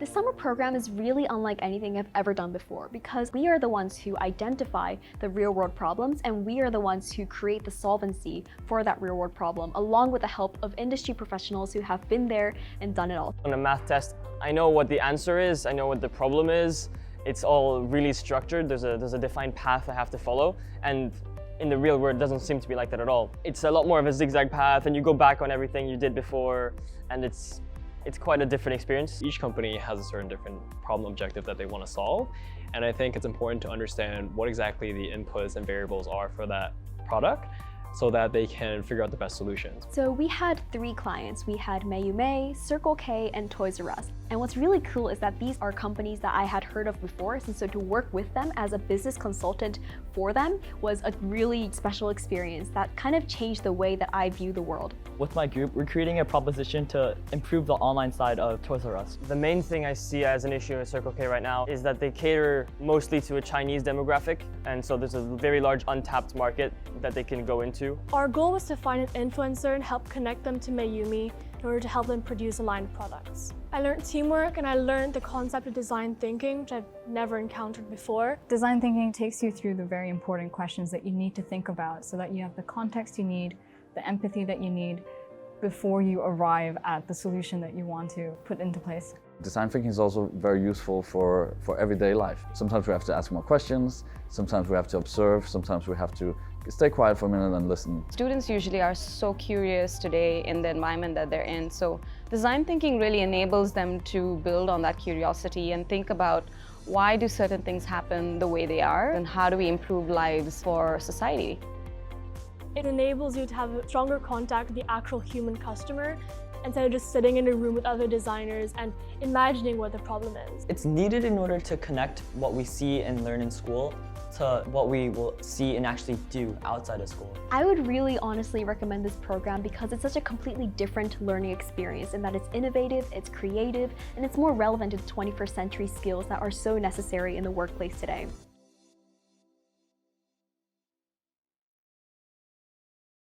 summer program is really unlike anything I've ever done before because we are the ones who identify the real-world problems and we are the ones who create the solvency for that real-world problem, along with the help of industry professionals who have been there and done it all. On a math test, I know what the answer is, I know what the problem is. It's all really structured, there's a defined path I have to follow, and in the real world it doesn't seem to be like that at all. It's a lot more of a zigzag path and you go back on everything you did before, and it's quite a different experience. Each company has a certain different problem objective that they want to solve, and I think it's important to understand what exactly the inputs and variables are for that product so that they can figure out the best solutions. So we had 3 clients. We had May, Circle K, and Toys R Us. And what's really cool is that these are companies that I had heard of before, and so to work with them as a business consultant for them was a really special experience that kind of changed the way that I view the world. With my group, we're creating a proposition to improve the online side of Toys R Us. The main thing I see as an issue in Circle K right now is that they cater mostly to a Chinese demographic, and so there's a very large untapped market that they can go into. Our goal was to find an influencer and help connect them to Mayumi in order to help them produce a line of products. I learned teamwork and I learned the concept of design thinking, which I've never encountered before. Design thinking takes you through the very important questions that you need to think about so that you have the context you need, the empathy that you need before you arrive at the solution that you want to put into place. Design thinking is also very useful for everyday life. Sometimes we have to ask more questions, sometimes we have to observe, sometimes we have to stay quiet for a minute and listen. Students usually are so curious today in the environment that they're in, so design thinking really enables them to build on that curiosity and think about why do certain things happen the way they are and how do we improve lives for society. It enables you to have a stronger contact with the actual human customer instead of just sitting in a room with other designers and imagining what the problem is. It's needed in order to connect what we see and learn in school to what we will see and actually do outside of school. I would really honestly recommend this program because it's such a completely different learning experience in that it's innovative, it's creative, and it's more relevant to the 21st century skills that are so necessary in the workplace today.